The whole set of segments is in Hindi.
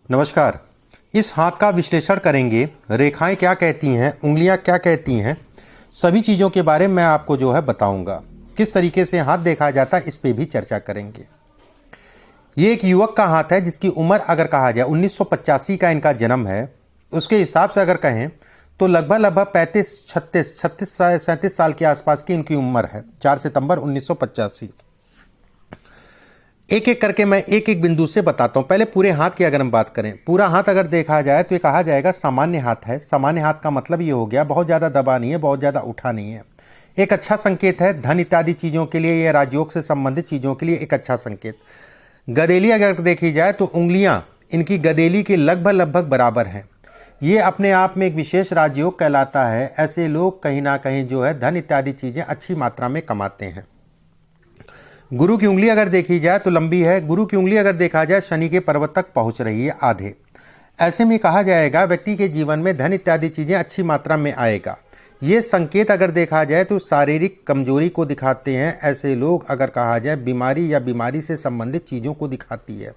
नमस्कार। इस हाथ का विश्लेषण करेंगे। रेखाएं क्या कहती हैं, उंगलियां क्या कहती हैं, सभी चीज़ों के बारे में मैं आपको बताऊंगा। किस तरीके से हाथ देखा जाता है इस पे भी चर्चा करेंगे। ये एक युवक का हाथ है जिसकी उम्र अगर कहा जाए 1985 का इनका जन्म है। उसके हिसाब से अगर कहें तो लगभग 37 साल के आसपास की इनकी उम्र है। 4 सितंबर 1985। एक एक करके मैं एक एक बिंदु से बताता हूं। पहले पूरे हाथ की अगर हम बात करें, पूरा हाथ अगर देखा जाए तो ये कहा जाएगा सामान्य हाथ है। सामान्य हाथ का मतलब ये हो गया बहुत ज़्यादा दबा नहीं है, बहुत ज़्यादा उठा नहीं है। एक अच्छा संकेत है धन इत्यादि चीज़ों के लिए या राजयोग से संबंधित चीज़ों के लिए एक अच्छा संकेत। गदेली अगर देखी जाए तो उंगलियां इनकी गदेली के लगभग बराबर हैं। ये अपने आप में एक विशेष राजयोग कहलाता है। ऐसे लोग कहीं ना कहीं धन इत्यादि चीज़ें अच्छी मात्रा में कमाते हैं। गुरु की उंगली अगर देखी जाए तो लंबी है। गुरु की उंगली अगर देखा जाए शनि के पर्वत तक पहुंच रही है आधे। ऐसे में कहा जाएगा व्यक्ति के जीवन में धन इत्यादि चीज़ें अच्छी मात्रा में आएगा। ये संकेत अगर देखा जाए तो शारीरिक कमजोरी को दिखाते हैं। ऐसे लोग अगर कहा जाए बीमारी या बीमारी से संबंधित चीज़ों को दिखाती है।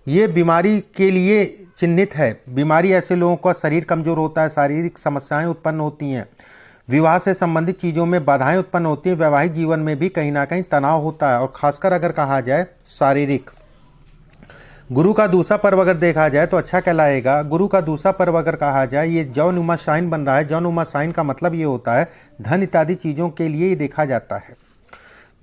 ये बीमारी के लिए चिन्हित है। बीमारी ऐसे लोगों का शरीर कमजोर होता है, शारीरिक समस्याएं उत्पन्न होती हैं, विवाह से संबंधित चीज़ों में बाधाएं उत्पन्न होती हैं, वैवाहिक जीवन में भी कहीं ना कहीं तनाव होता है और खासकर अगर कहा जाए शारीरिक। गुरु का दूसरा पर्व अगर देखा जाए तो अच्छा कहलाएगा। गुरु का दूसरा पर्व अगर कहा जाए ये जौनुमा साइन बन रहा है। जौनुमा साइन का मतलब ये होता है धन इत्यादि चीज़ों के लिए ये देखा जाता है।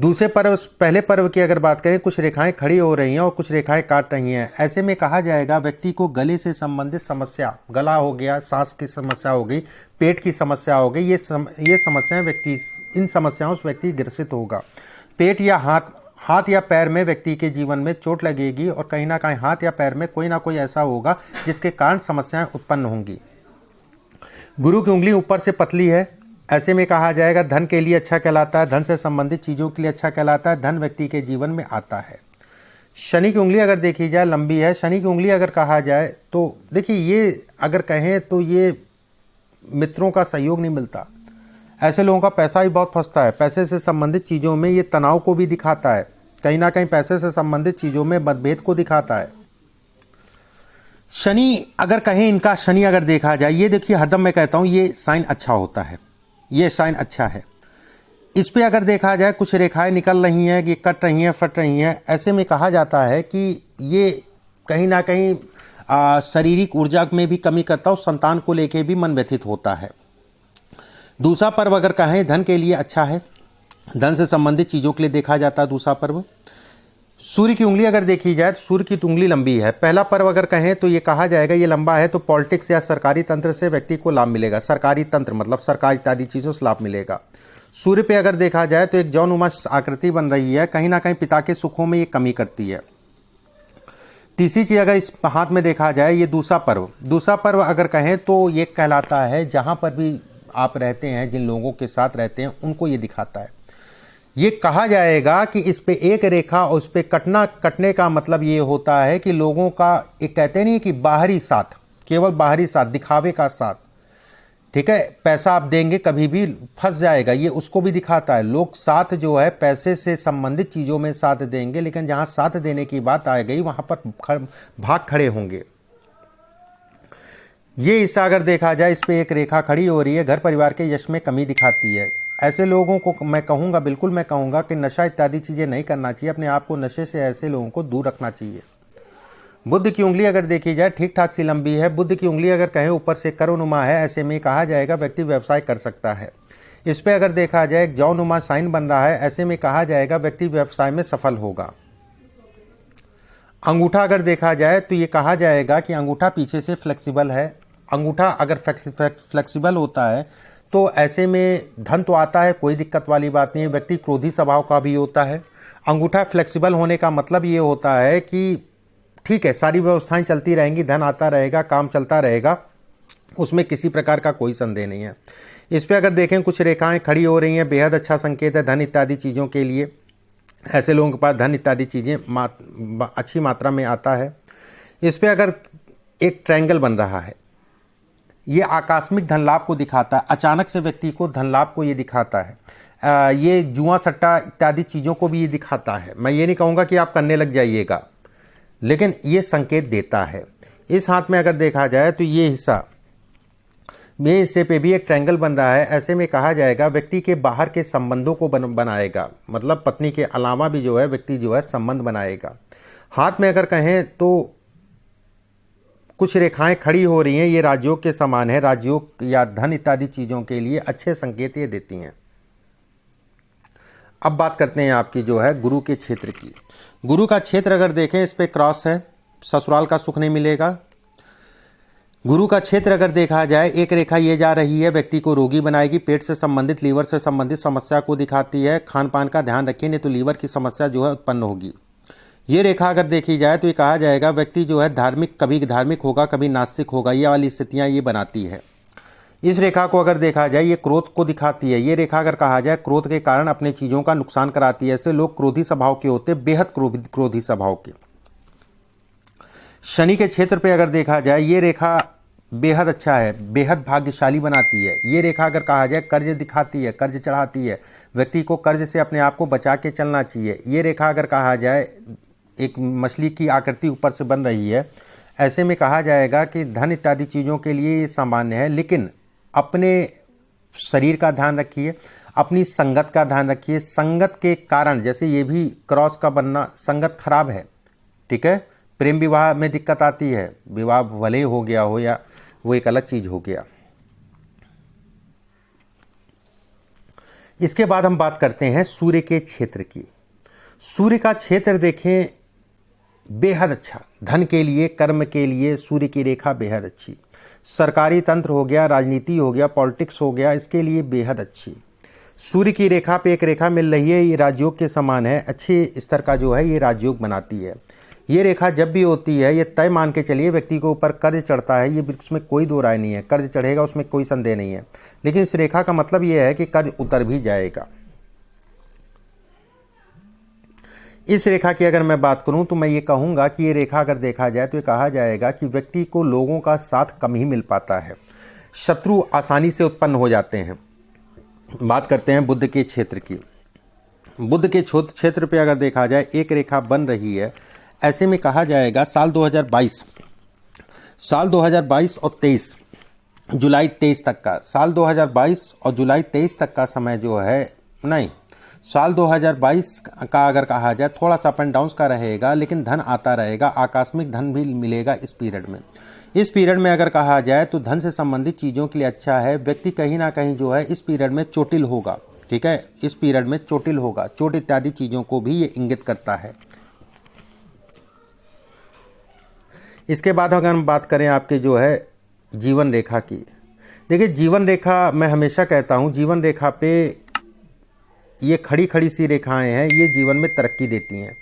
दूसरे पर्व पहले पर्व की अगर बात करें, कुछ रेखाएं खड़ी हो रही हैं और कुछ रेखाएं काट रही हैं। ऐसे में कहा जाएगा व्यक्ति को गले से संबंधित समस्या, गला हो गया, सांस की समस्या हो गई, पेट की समस्या हो गई, ये समस्याएं इन समस्याओं से व्यक्ति ग्रसित होगा। पेट या हाथ या पैर में व्यक्ति के जीवन में चोट लगेगी और कहीं ना कहीं हाथ या पैर में कोई ना कोई ऐसा होगा जिसके कारण समस्याएं उत्पन्न होंगी। गुरु की उंगली ऊपर से पतली है। ऐसे में कहा जाएगा धन के लिए अच्छा कहलाता है, धन से संबंधित चीज़ों के लिए अच्छा कहलाता है, धन व्यक्ति के जीवन में आता है। शनि की उंगली अगर देखी जाए लंबी है। शनि की उंगली अगर कहा जाए तो देखिए ये अगर कहें तो ये मित्रों का सहयोग नहीं मिलता। ऐसे लोगों का पैसा भी बहुत फंसता है। पैसे से संबंधित चीज़ों में ये तनाव को भी दिखाता है, कहीं ना कहीं पैसे से संबंधित चीज़ों में मतभेद को दिखाता है। शनि अगर कहें, इनका शनि अगर देखा जाए, ये देखिए हरदम मैं कहता हूँ ये साइन अच्छा होता है, ये साइन अच्छा है। इस पे अगर देखा जाए कुछ रेखाएं निकल रही हैं, ये कट रही हैं, फट रही हैं। ऐसे में कहा जाता है कि ये कहीं ना कहीं शारीरिक ऊर्जा में भी कमी करता है और संतान को लेके भी मन व्यथित होता है। दूसरा पर्व अगर कहें धन के लिए अच्छा है, धन से संबंधित चीज़ों के लिए देखा जाता है दूसरा पर्व। सूर्य की उंगली अगर देखी जाए तो सूर्य की उंगली लंबी है। पहला पर्व अगर कहें तो ये कहा जाएगा ये लंबा है तो पॉलिटिक्स या सरकारी तंत्र से व्यक्ति को लाभ मिलेगा। सरकारी तंत्र मतलब सरकार इत्यादि चीज़ों से लाभ मिलेगा। सूर्य पे अगर देखा जाए तो एक जौनुमा आकृति बन रही है, कहीं ना कहीं पिता के सुखों में ये कमी करती है। तीसरी चीज़ अगर इस हाथ में देखा जाए ये दूसरा पर्व अगर कहें तो ये कहलाता है जहाँ पर भी आप रहते हैं, जिन लोगों के साथ रहते हैं उनको ये दिखाता है। ये कहा जाएगा कि इस पे एक रेखा और उस पे कटने का मतलब ये होता है कि लोगों का एक कहते नहीं कि बाहरी साथ, केवल बाहरी साथ, दिखावे का साथ, ठीक है, पैसा आप देंगे कभी भी फंस जाएगा, ये उसको भी दिखाता है। लोग साथ पैसे से संबंधित चीज़ों में साथ देंगे, लेकिन जहाँ साथ देने की बात आ गई वहाँ पर भाग खड़े होंगे। ये हिस्सा अगर देखा जाए इस पे एक रेखा खड़ी हो रही है, घर परिवार के यश में कमी दिखाती है। ऐसे लोगों को मैं कहूँगा, बिल्कुल मैं कहूँगा कि नशा इत्यादि चीज़ें नहीं करना चाहिए। अपने आप को नशे से ऐसे लोगों को दूर रखना चाहिए। बुध की उंगली अगर देखी जाए ठीक ठाक सी लंबी है। बुध की उंगली अगर कहें ऊपर से करोनुमा है। ऐसे में कहा जाएगा व्यक्ति व्यवसाय कर सकता है। इस पर अगर देखा जाए एक जौनुमा साइन बन रहा है। ऐसे में कहा जाएगा व्यक्ति व्यवसाय में सफल होगा। अंगूठा अगर देखा जाए तो ये कहा जाएगा कि अंगूठा पीछे से फ्लेक्सिबल है। अंगूठा अगर फ्लेक्सिबल होता है तो ऐसे में धन तो आता है, कोई दिक्कत वाली बात नहीं है। व्यक्ति क्रोधी स्वभाव का भी होता है। अंगूठा फ्लेक्सिबल होने का मतलब ये होता है कि ठीक है, सारी व्यवस्थाएं चलती रहेंगी, धन आता रहेगा, काम चलता रहेगा, उसमें किसी प्रकार का कोई संदेह नहीं है। इस पर अगर देखें कुछ रेखाएं खड़ी हो रही हैं, बेहद अच्छा संकेत है धन इत्यादि चीज़ों के लिए। ऐसे लोगों के पास धन इत्यादि चीज़ें अच्छी मात्रा में आता है। इस पर अगर एक ट्रायंगल बन रहा है, ये आकस्मिक धन लाभ को दिखाता है। अचानक से व्यक्ति को धन लाभ को ये दिखाता है। ये जुआ सट्टा इत्यादि चीज़ों को भी ये दिखाता है। मैं ये नहीं कहूँगा कि आप करने लग जाइएगा, लेकिन ये संकेत देता है। इस हाथ में अगर देखा जाए तो ये हिस्से पे भी एक ट्रायंगल बन रहा है। ऐसे में कहा जाएगा व्यक्ति के बाहर के संबंधों को बनाएगा, मतलब पत्नी के अलावा भी जो है व्यक्ति जो है संबंध बनाएगा। हाथ में अगर कहें तो कुछ रेखाएं खड़ी हो रही हैं, ये राजयोग के समान है। राजयोग या धन इत्यादि चीजों के लिए अच्छे संकेत ये देती हैं। अब बात करते हैं आपकी जो है गुरु के क्षेत्र की। गुरु का क्षेत्र अगर देखें, इस पे क्रॉस है, ससुराल का सुख नहीं मिलेगा। गुरु का क्षेत्र अगर देखा जाए, एक रेखा ये जा रही है, व्यक्ति को रोगी बनाएगी, पेट से संबंधित, लीवर से संबंधित समस्या को दिखाती है। खान पान का ध्यान रखिए, नहीं तो लीवर की समस्या जो है उत्पन्न होगी। ये रेखा अगर देखी जाए तो ये कहा जाएगा व्यक्ति जो है धार्मिक, कभी धार्मिक होगा, कभी नास्तिक होगा, ये वाली स्थितियां ये बनाती है। इस रेखा को अगर देखा जाए, ये क्रोध को दिखाती है। ये रेखा अगर कहा जाए क्रोध के कारण अपने चीजों का नुकसान कराती है। ऐसे लोग क्रोधी स्वभाव के होते, बेहद क्रोधी स्वभाव के। शनि के क्षेत्र पे अगर देखा जाए, ये रेखा बेहद अच्छा है, बेहद भाग्यशाली बनाती है। ये रेखा अगर कहा जाए कर्ज दिखाती है, कर्ज चढ़ाती है। व्यक्ति को कर्ज से अपने आप को बचा के चलना चाहिए। ये रेखा अगर कहा जाए, एक मछली की आकृति ऊपर से बन रही है, ऐसे में कहा जाएगा कि धन इत्यादि चीज़ों के लिए ये सामान्य है, लेकिन अपने शरीर का ध्यान रखिए, अपनी संगत का ध्यान रखिए। संगत के कारण, जैसे ये भी क्रॉस का बनना, संगत खराब है, ठीक है। प्रेम विवाह में दिक्कत आती है, विवाह भले हो गया हो या वो एक अलग चीज हो गया। इसके बाद हम बात करते हैं सूर्य के क्षेत्र की। सूर्य का क्षेत्र देखें, बेहद अच्छा, धन के लिए, कर्म के लिए सूर्य की रेखा बेहद अच्छी। सरकारी तंत्र हो गया, राजनीति हो गया, पॉलिटिक्स हो गया, इसके लिए बेहद अच्छी। सूर्य की रेखा पे एक रेखा मिल रही है, ये राजयोग के समान है, अच्छे स्तर का जो है ये राजयोग बनाती है। ये रेखा जब भी होती है, ये तय मान के चलिए व्यक्ति के ऊपर कर्ज चढ़ता है, ये उसमें कोई दो राय नहीं है, कर्ज चढ़ेगा उसमें कोई संदेह नहीं है। लेकिन इस रेखा का मतलब ये है कि कर्ज उतर भी जाएगा। इस रेखा की अगर मैं बात करूं तो मैं ये कहूंगा कि ये रेखा अगर देखा जाए तो ये कहा जाएगा कि व्यक्ति को लोगों का साथ कम ही मिल पाता है, शत्रु आसानी से उत्पन्न हो जाते हैं। बात करते हैं बुध के क्षेत्र की। बुध के क्षेत्र पे अगर देखा जाए, एक रेखा बन रही है, ऐसे में कहा जाएगा साल 2022 और 23, जुलाई 23 तक का, साल 2022 और जुलाई 23 तक का समय जो है, नहीं, साल 2022 का अगर कहा जाए थोड़ा सा अप एंड डाउन का रहेगा, लेकिन धन आता रहेगा, आकस्मिक धन भी मिलेगा इस पीरियड में। इस पीरियड में अगर कहा जाए तो धन से संबंधित चीज़ों के लिए अच्छा है। व्यक्ति कहीं ना कहीं जो है इस पीरियड में चोटिल होगा, ठीक है, इस पीरियड में चोटिल होगा, चोट इत्यादि चीज़ों को भी ये इंगित करता है। इसके बाद अगर हम बात करें आपके जो है जीवन रेखा की, देखिए जीवन रेखा, मैं हमेशा कहता हूँ जीवन रेखा पे ये खड़ी खड़ी सी रेखाएं हैं, ये जीवन में तरक्की देती हैं।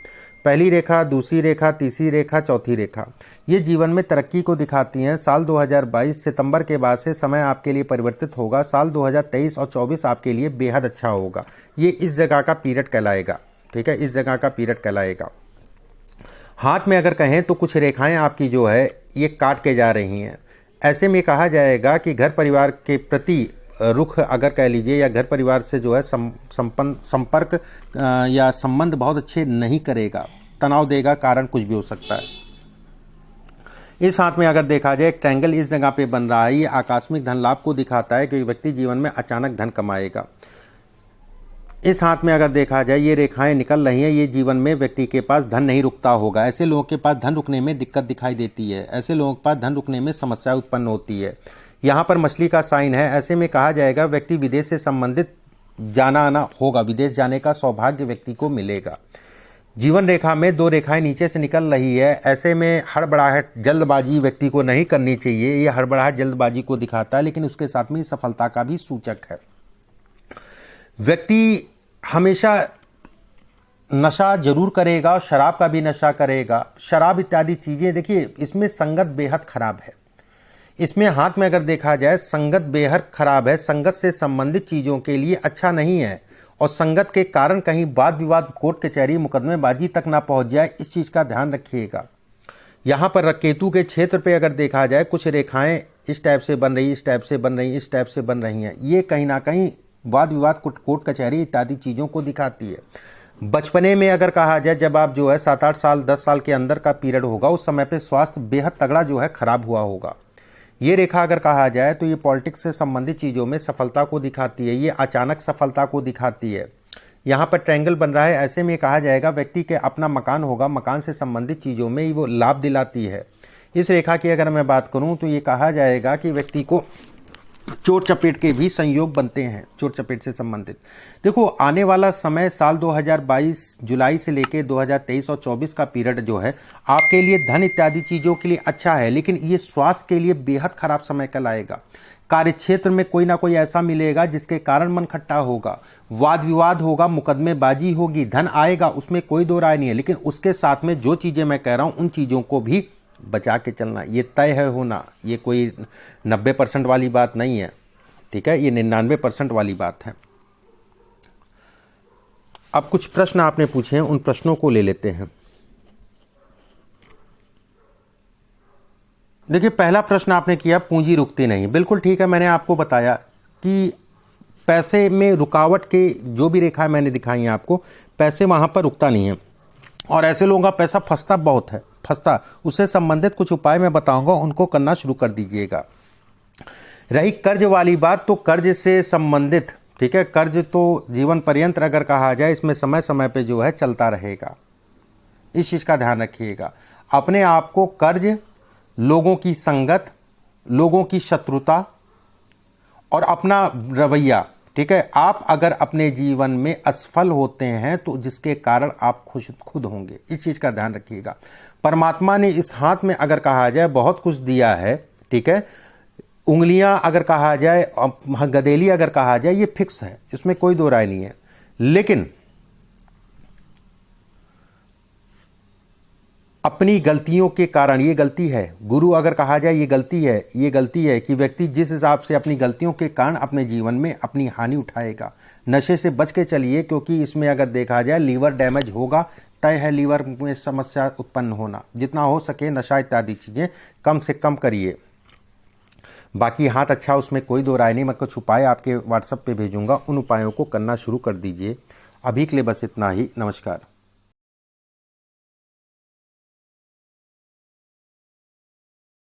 पहली रेखा, दूसरी रेखा, तीसरी रेखा, चौथी रेखा, ये जीवन में तरक्की को दिखाती हैं। साल 2022 सितंबर के बाद से समय आपके लिए परिवर्तित होगा। साल 2023 और 24 आपके लिए बेहद अच्छा होगा। ये इस जगह का पीरियड कहलाएगा, ठीक है, इस जगह का पीरियड कहलाएगा। हाथ में अगर कहें तो कुछ रेखाएं आपकी जो है ये काट के जा रही हैं। ऐसे में कहा जाएगा कि घर परिवार के प्रति रुख अगर कह लीजिए, या घर परिवार से जो है संपर्क या संबंध बहुत अच्छे नहीं करेगा, तनाव देगा, कारण कुछ भी हो सकता है। इस हाथ में अगर देखा जाए, एक ट्रायंगल इस जगह पे बन रहा है, ये आकस्मिक धन लाभ को दिखाता है कि व्यक्ति जीवन में अचानक धन कमाएगा। इस हाथ में अगर देखा जाए, ये रेखाएं निकल रही हैं, ये जीवन में व्यक्ति के पास धन नहीं रुकता होगा। ऐसे लोगों के पास धन रुकने में दिक्कत दिखाई देती है, ऐसे लोगों के पास धन रुकने में समस्या उत्पन्न होती है। यहाँ पर मछली का साइन है। ऐसे में कहा जाएगा व्यक्ति विदेश से संबंधित जाना आना होगा, विदेश जाने का सौभाग्य व्यक्ति को मिलेगा। जीवन रेखा में दो रेखाएं नीचे से निकल रही है। ऐसे में हड़बड़ाहट, जल्दबाजी व्यक्ति को नहीं करनी चाहिए। ये हड़बड़ाहट जल्दबाजी को दिखाता है, लेकिन उसके साथ में सफलता का भी सूचक है। व्यक्ति हमेशा नशा जरूर करेगा और शराब का भी नशा करेगा। शराब इत्यादि चीजें, देखिए इसमें संगत बेहद खराब है। इसमें हाथ में अगर देखा जाए, संगत बेहद खराब है, संगत से संबंधित चीजों के लिए अच्छा नहीं है, और संगत के कारण कहीं वाद विवाद, कोर्ट कचहरी, मुकदमेबाजी तक ना पहुंच जाए, इस चीज का ध्यान रखिएगा। यहाँ पर केतु के क्षेत्र पे अगर देखा जाए, कुछ रेखाएं इस टाइप से बन रही, इस टाइप से बन रही, इस टाइप से बन रही हैं, ये कहीं ना कहीं वाद विवाद, कोर्ट कचहरी इत्यादि चीजों को दिखाती है। बचपने में अगर कहा जाए, जब आप जो है 7-8 साल 10 साल के अंदर का पीरियड होगा, उस समय पे स्वास्थ्य बेहद तगड़ा जो है खराब हुआ होगा। ये रेखा अगर कहा जाए तो ये पॉलिटिक्स से संबंधित चीज़ों में सफलता को दिखाती है, ये अचानक सफलता को दिखाती है। यहाँ पर ट्रायंगल बन रहा है, ऐसे में कहा जाएगा व्यक्ति के अपना मकान होगा, मकान से संबंधित चीज़ों में वो लाभ दिलाती है। इस रेखा की अगर मैं बात करूँ तो ये कहा जाएगा कि व्यक्ति को चोट चपेट के भी संयोग बनते हैं, चोट चपेट से संबंधित। देखो, आने वाला समय साल 2022 जुलाई से लेकर 2023 और 24 का पीरियड जो है आपके लिए धन इत्यादि चीज़ों के लिए अच्छा है, लेकिन ये स्वास्थ्य के लिए बेहद खराब समय कल आएगा। कार्य क्षेत्र में कोई ना कोई ऐसा मिलेगा जिसके कारण मन खट्टा होगा, वाद विवाद होगा, मुकदमेबाजी होगी, धन आएगा, उसमें कोई दो राय नहीं है, लेकिन उसके साथ में जो चीज़ें मैं कह रहा हूँ उन चीज़ों को भी बचा के चलना, ये तय है होना। ये कोई 90% वाली बात नहीं है, ठीक है, ये 99% वाली बात है। अब कुछ प्रश्न आपने पूछे हैं, उन प्रश्नों को ले लेते हैं। देखिए, पहला प्रश्न आपने किया पूंजी रुकती नहीं। बिल्कुल ठीक है, मैंने आपको बताया कि पैसे में रुकावट के जो भी रेखाएं मैंने दिखाई हैं आपको, पैसे वहाँ पर रुकता नहीं है और ऐसे लोगों का पैसा फंसता बहुत है, फंसता। उससे संबंधित कुछ उपाय मैं बताऊंगा, उनको करना शुरू कर दीजिएगा। रही कर्ज वाली बात, तो कर्ज से संबंधित, ठीक है, कर्ज तो जीवन पर्यंत अगर कहा जाए, इसमें समय समय पे जो है चलता रहेगा, इस चीज़ का ध्यान रखिएगा। अपने आप को कर्ज, लोगों की संगत, लोगों की शत्रुता और अपना रवैया, ठीक है, आप अगर अपने जीवन में असफल होते हैं तो जिसके कारण आप खुद होंगे, इस चीज़ का ध्यान रखिएगा। परमात्मा ने इस हाथ में अगर कहा जाए बहुत कुछ दिया है, ठीक है, उंगलियां अगर कहा जाए, गदेली अगर कहा जाए, ये फिक्स है, इसमें कोई दो राय नहीं है। लेकिन अपनी गलतियों के कारण, ये गलती है, गुरु अगर कहा जाए ये गलती है, ये गलती है कि व्यक्ति जिस हिसाब से अपनी गलतियों के कारण अपने जीवन में अपनी हानि उठाएगा। नशे से बच के चलिए, क्योंकि इसमें अगर देखा जाए लीवर डैमेज होगा, तय है लीवर में समस्या उत्पन्न होना। जितना हो सके नशा इत्यादि चीज़ें कम से कम करिए। बाकी हाथ अच्छा, उसमें कोई दो राय नहीं। मैं कुछ उपाय आपके व्हाट्सएप पे भेजूंगा, उन उपायों को करना शुरू कर दीजिए। अभी के लिए बस इतना ही। नमस्कार।